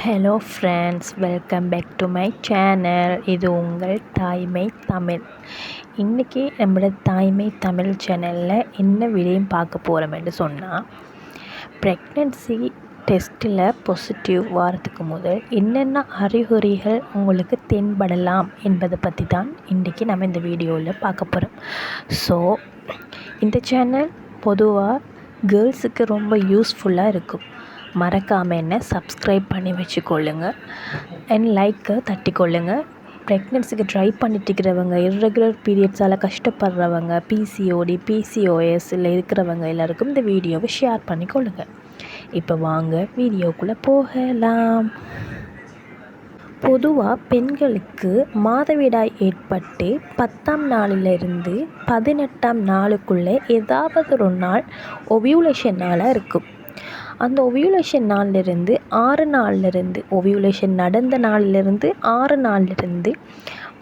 Hello friends, welcome back to my channel. இது உங்கள் தாய்மை தமிழ். இன்றைக்கி நம்மளோட தாய்மை தமிழ் சேனலில் என்ன வீடியோ பார்க்க போகிறோம்னு சொன்னால், ப்ரெக்னென்சி டெஸ்ட்டில் பாசிட்டிவ் வாரத்துக்கு முதல் என்னென்ன அறிகுறிகள் உங்களுக்கு தென்படலாம் என்பதை பற்றி தான் இன்றைக்கி நம்ம இந்த வீடியோவில் பார்க்க போகிறோம். ஸோ இந்த சேனல் பொதுவாக கேர்ள்ஸுக்கு ரொம்ப யூஸ்ஃபுல்லாக இருக்கும். மறக்காமல் என்ன சப்ஸ்கிரைப் பண்ணி வச்சுக்கொள்ளுங்க அண்ட் லைக்கை தட்டிக்கொள்ளுங்க. ப்ரெக்னென்சிக்கு ட்ரை பண்ணிட்டு இருக்கிறவங்க, இர்ரெகுலர் பீரியட்ஸால் கஷ்டப்படுறவங்க, பிசிஓடி பிசிஓஎஸ்ஸில் இருக்கிறவங்க எல்லாருக்கும் இந்த வீடியோவை ஷேர் பண்ணிக்கொள்ளுங்க. இப்போ வாங்க வீடியோக்குள்ளே போகலாம். பொதுவாக பெண்களுக்கு மாதவிடாய் ஏற்பட்டு 10ஆம் நாளிலிருந்து 18ஆம் நாளுக்குள்ளே ஏதாவது ஒரு நாள் ஓவியுலேஷன் நாளாக இருக்கும். அந்த ஓவியுலேஷன் நாளிலிருந்து 6 நாளிலிருந்து ஓவியுலேஷன் நடந்த நாளிலிருந்து 6 நாளிலிருந்து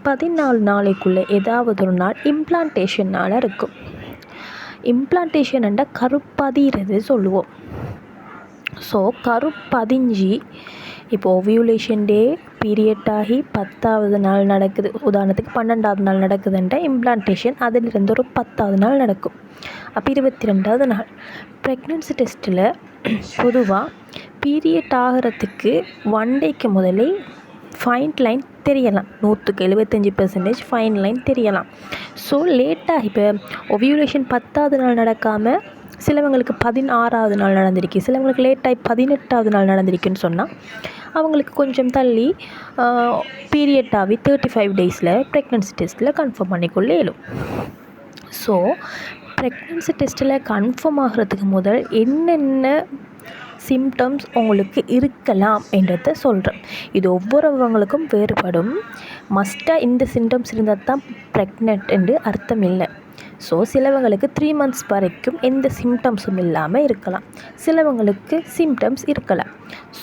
14 நாளைக்குள்ளே ஏதாவது ஒரு நாள் இம்ப்ளான்டேஷன் நாளாக இருக்கும். இம்ப்ளான்டேஷன் என்றால் கருப்பதிகிறது சொல்லுவோம். ஸோ கருப்பதிஞ்சு இப்போ ஓவியுலேஷன் டே பீரியட் ஆகி 10ஆவது நாள் நடக்குது, உதாரணத்துக்கு 12ஆவது நாள் நடக்குதுன்ற இம்ப்ளான்டேஷன் அதிலிருந்து ஒரு 10ஆவது நாள் நடக்கும். அப்போ 22ஆவது நாள். ப்ரெக்னென்சி டெஸ்ட்டில் பொதுவாக பீரியட் ஆகிறதுக்கு 1 டேக்கு முதலே ஃபைன் லைன் தெரியலாம். 175% ஃபைன் லைன் தெரியலாம். ஸோ லேட்டாக இப்போ ஓவியுலேஷன் 10ஆவது நாள் நடக்காமல் சிலவங்களுக்கு 16ஆவது நாள் நடந்திருக்கு, சிலவங்களுக்கு லேட்டாகி 18ஆவது நாள் நடந்திருக்குன்னு சொன்னால் அவங்களுக்கு கொஞ்சம் தள்ளி பீரியட் ஆகி 35 டேஸில் ப்ரெக்னென்சி டெஸ்ட்டில் கன்ஃபார்ம் பண்ணிக்கொள்ள இயலும். ஸோ ப்ரெக்னென்சி டெஸ்ட்டில் கன்ஃபார்ம் ஆகிறதுக்கு முதல் என்னென்ன சிம்டம்ஸ் உங்களுக்கு இருக்கலாம் என்றதை சொல்கிறேன். இது ஒவ்வொருவங்களுக்கும் வேறுபடும். மஸ்ட்டாக இந்த சிம்டம்ஸ் இருந்தால் தான் ப்ரெக்னென்ட் என்று அர்த்தம் இல்லை. ஸோ சிலவங்களுக்கு 3 months வரைக்கும் எந்த சிம்டம்ஸும் இல்லாமல் இருக்கலாம், சிலவங்களுக்கு சிம்டம்ஸ் இருக்கலாம்.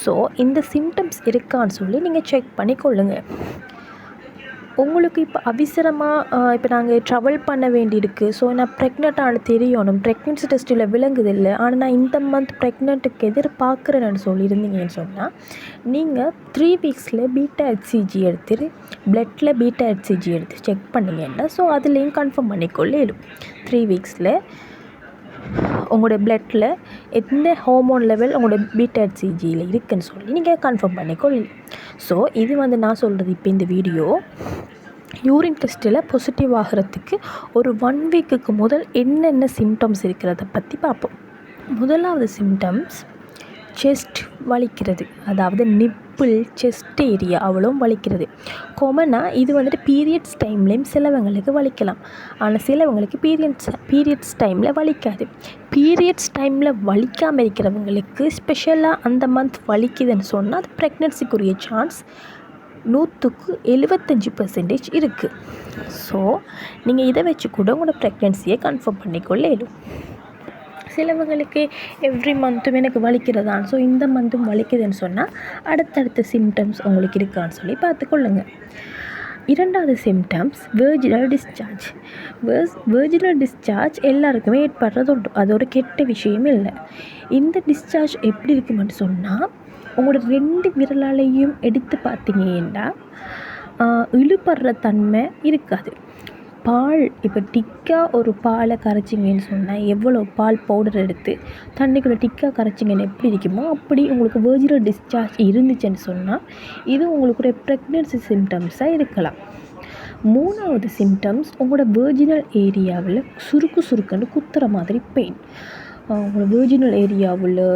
ஸோ இந்த சிம்டம்ஸ் இருக்கான்னு சொல்லி நீங்கள் செக் பண்ணிக்கொள்ளுங்கள். உங்களுக்கு இப்போ அவசரமாக இப்போ நாங்கள் ட்ராவல் பண்ண வேண்டியிருக்கு, ஸோ நான் ப்ரெக்னென்ட்டானு தெரியணும், ப்ரெக்னென்சி டெஸ்ட்டில் விளங்குதில்லை, ஆனால் நான் இந்த மந்த் ப்ரெக்னென்ட்டுக்கு எதிர்பார்க்குறேன்னு சொல்லியிருந்தீங்கன்னு சொன்னால் நீங்கள் 3 weeksல பீட்டா ஹெச்சிஜி எடுத்து பிளட்டில் பீட்டா ஹெச்சிஜி எடுத்து செக் பண்ணிங்கன்னா ஸோ அதுலேயும் கன்ஃபார்ம் பண்ணிக்கொள்ள இயலும். 3 weeksல உங்களோட பிளட்டில் எந்த ஹார்மோன் லெவல் உங்களோட பீட்டா ஹெச்சிஜியில் இருக்குதுன்னு சொல்லி நீங்கள் கன்ஃபார்ம் பண்ணிக்கொள்ளலாம். ஸோ இது நான் சொல்கிறது இப்போ இந்த வீடியோ யூரின் டெஸ்ட்டில் பாசிட்டிவ் ஆகிறதுக்கு ஒரு 1 weekக்கு முதல் என்னென்ன சிம்டம்ஸ் இருக்கிறத பற்றி பார்ப்போம். முதலாவது சிம்டம்ஸ் செஸ்ட் வலிக்கிறது, அதாவது நிப்பிள் செஸ்ட் ஏரியா அவ்வளோ வலிக்கிறது. காமனாக இது பீரியட்ஸ் டைம்லேயும் சிலவங்களுக்கு வலிக்கலாம், ஆனால் சிலவங்களுக்கு பீரியட்ஸ் டைமில் வலிக்காது. பீரியட்ஸ் டைமில் வலிக்காமல் இருக்கிறவங்களுக்கு ஸ்பெஷலாக அந்த மந்த் வலிக்குதுன்னு சொன்னால் அது ப்ரெக்னென்சிக்குரிய சான்ஸ் 100% இருக்குது. ஸோ நீங்கள் இதை வச்சு கூட உங்களோட ப்ரெக்னென்சியை கன்ஃபார்ம் பண்ணிக்கொள்ள இயலும். சிலவங்களுக்கு எவ்ரி மந்த்தும் எனக்கு வலிக்கிறதான், ஸோ இந்த மந்த்தும் வலிக்குதுன்னு சொன்னால் அடுத்தடுத்த சிம்டம்ஸ் உங்களுக்கு இருக்கான்னு சொல்லி பார்த்துக்கொள்ளுங்க. இரண்டாவது symptoms virginal discharge. Virginal discharge எல்லாருக்குமே ஏற்படுறது உண்டு, அது ஒரு கெட்ட விஷயமே இல்லை. இந்த டிஸ்சார்ஜ் எப்படி இருக்குமென்னு சொன்னால் உங்களோட 2 விரலாலையும் எடுத்து பார்த்தீங்கன்னா இழுபடுற தன்மை இருக்காது. பால் இப்போ டிக்காக ஒரு பாலை கரைச்சிங்கன்னு சொன்னால் எவ்வளோ பால் பவுடர் எடுத்து தண்ணிக்குள்ளே டிக்காக கரைச்சிங்கன்னு எப்படி இருக்குமோ அப்படி உங்களுக்கு வெர்ஜினல் டிஸ்சார்ஜ் இருந்துச்சுன்னு சொன்னால் இது உங்களுக்கு ஒரு ப்ரெக்னென்சி சிம்டம்ஸாக இருக்கலாம். 3வது சிம்டம்ஸ் உங்களோட வெர்ஜினல் ஏரியாவில் சுருக்குன்னு குத்துற மாதிரி பெயின். உங்களோட வெர்ஜினல் ஏரியாவில்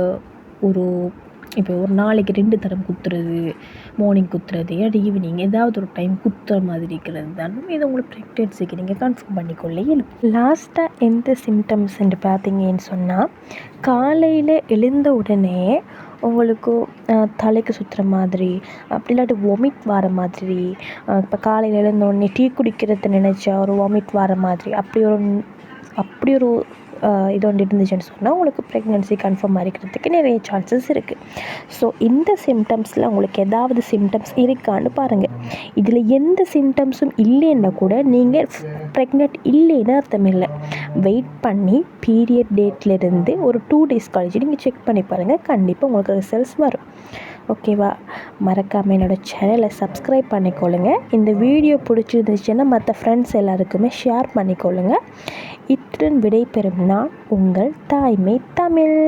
இப்போ ஒரு நாளைக்கு 2 தரம் குத்துறது, மார்னிங் குத்துறது, ஈவினிங் ஏதாவது ஒரு டைம் குத்துற மாதிரி இருக்கிறது தான் இது உங்களுக்கு ப்ரெக்னென்சிக்கு நீங்கள் கன்ஃபார்ம் பண்ணிக்கொள்ள இயலும். லாஸ்ட்டாக எந்த சிம்டம்ஸ்ன்னு பார்த்தீங்கன்னு சொன்னால் காலையில் எழுந்த உடனே உங்களுக்கு தலைக்கு சுற்றுற மாதிரி, அப்படி இல்லாட்டி வாமிட் வர மாதிரி, இப்போ காலையில் எழுந்த உடனே டீ குடிக்கிறது நினச்சா ஒரு வாமிட் வர மாதிரி அப்படி ஒரு இது ஒன்று இருந்துச்சுன்னு சொன்னால் உங்களுக்கு ப்ரெக்னென்சி கன்ஃபார்ம் ஆகிக்கிறதுக்கு நிறைய சான்சஸ் இருக்குது. ஸோ இந்த சிம்டம்ஸில் உங்களுக்கு ஏதாவது சிம்டம்ஸ் இருக்கான்னு பாருங்கள். இதில் எந்த சிம்டம்ஸும் இல்லைன்னா கூட நீங்கள் ப்ரெக்னென்ட் இல்லைன்னு அர்த்தம் இல்லை. வெயிட் பண்ணி பீரியட் டேட்லேருந்து ஒரு 2 days கழிச்சு நீங்கள் செக் பண்ணி பாருங்கள், கண்டிப்பாக உங்களுக்கு ரிசல்ட்ஸ் வரும். ஓகேவா? மறக்காமல் என்னோடய சேனலை சப்ஸ்கிரைப் பண்ணிக்கொள்ளுங்க. இந்த வீடியோ பிடிச்சிருந்துச்சுன்னா மற்ற ஃப்ரெண்ட்ஸ் எல்லாருக்குமே ஷேர் பண்ணிக்கொள்ளுங்க. இத்துடன் விடைபெறும் நான் உங்கள் தாய்மை தமிழ்.